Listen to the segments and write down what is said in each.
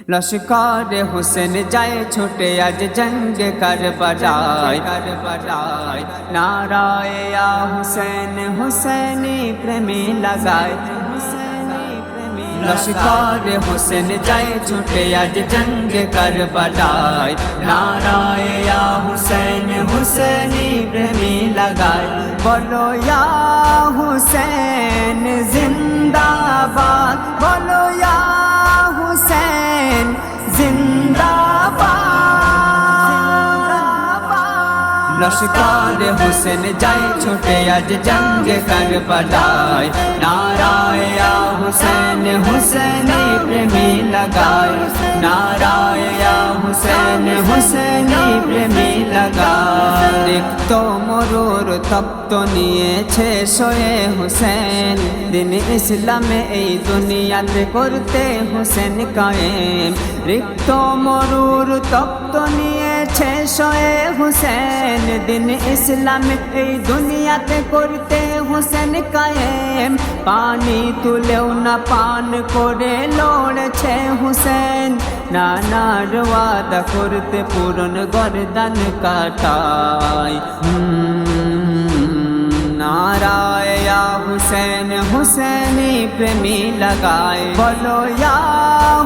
लश्कर हुसैन जाए छूटे आज जंग करबलाय नाराए या हुसैन हुसैनी प्रेमी लगाए लश्कर हुसैन जाए छूटे आज जंग करबलाय नाराए या हुसैन हुसैनी प्रेमी लगाए बोलो या हुसैन जिंदाबाद बोलो या हुसैन जिंदाबाद लश्कर हुसैन जाए छूटे आज जंग करबलाय नाराए या हुसैन हुसैनी प्रेमी लगाए नाराए या हुसैन हुसैनी प्रेमी लगाए रिक्त মরুর তপ্ত নিয়েছে শোয়ে হুসেন দিন ইসলামে এই দুনিয়াতে করতে হুসেন কায়েম রিক্ত মরুর তপ্ত নিয়েছে শোয়ে হুসেন দিন ইসলামে এই দুনিয়াতে করতে হুসেন কায়েম পানি তুলেও না পান করে লড়েছে হুসেন নানার ওয়াদা করতে পূরণ গর্দান কাটায় नाराए या हुसैन हुसैनी प्रेमी लगाए बोलो या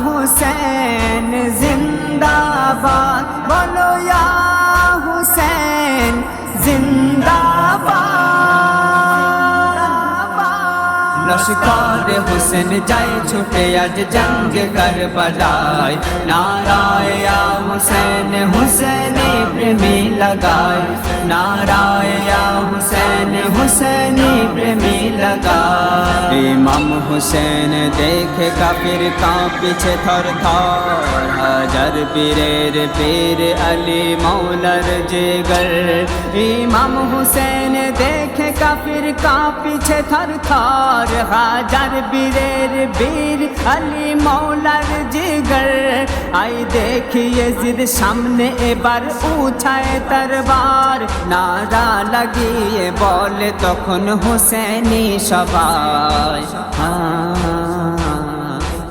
हुसैन जिंदाबाद बोलो या हुसैन जिंदाबाद लश्कर हुसैन जाए छूटे आज जंग करबलाय नाराए या हुसैन हुसैनी प्रेमी लगाए नाराए या हुसैन हुसैनी प्रेमी लगाए इमाम हुसैन देखे काफिर कांपছে थर-थर হাজার পীরের পীর আলী মৌলার জিগর ইমাম হুসैन देखे काफिर कांपছে थर-थर হাজার পীরের বীর আলী মৌলার জিগর আই দেখিয়ে জিদ সামনে এবার উঠায় তরবার নারা লাগিয়ে বলে তখন হুসैनी সবাই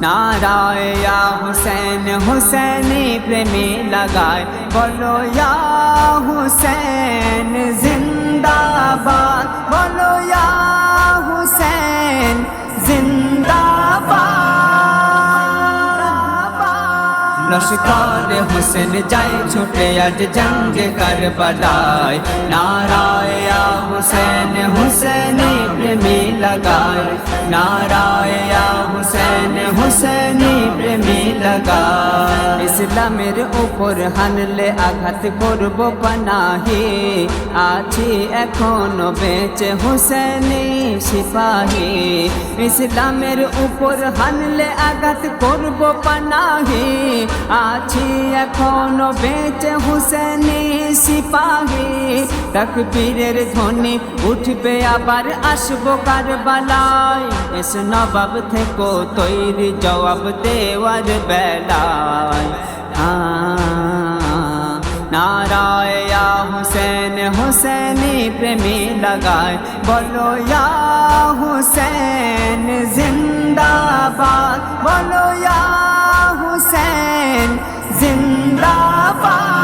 नाराए या हुसैन हुसैनी प्रेमी लगाए बोलो या हुसैन जिंदाबाद बोलो या हुसैन जिंदाबाद लश्कर हुसैन जाए छूटे आज जंग करबलाय नाराए या हुसैन हुसैनी प्रेमी लगाए नाराए या हुसैन हुसैनी प्रेमी लगाए ইসলামের উপর হানলে আঘাত করব পানাহি আছি এখনো বেঁচে হুসैनी সিপাহী ইসলামের উপর হানলে আঘাত করব পানাহি আছি এখনো বেঁচে হুসैनी সিপাহী তাকবীরের ধ্বনি উঠবে আবার আসবো কারবালায় এস নবাব থেকো তৈরি জবাব দেওয়ার বেলায় नाराए या हुसैन हुसैनी प्रेमी लगाए बोलो या हुसैन जिंदाबाद बोलो या हुसैन जिंदाबाद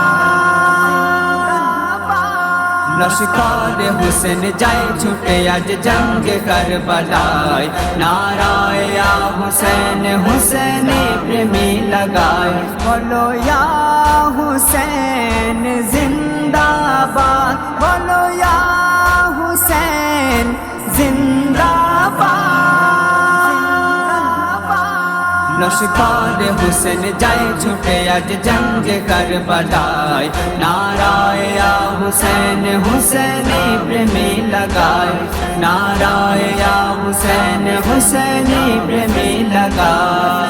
लश्कर हुसैन जाए छूटे आज जंग करबलाय नाराए या हुसैन हुसैनी प्रेमी लगाए बोलो या हुसैन जिंदाबाद बोलो या हुसैन जिंदाबाद लश्कर हुसैन जाए छूटे आज जंग करबलाय नाराए या हुसैन हुसैनी प्रेमी लगाए नाराए या हुसैन हुसैनी प्रेमी लगाए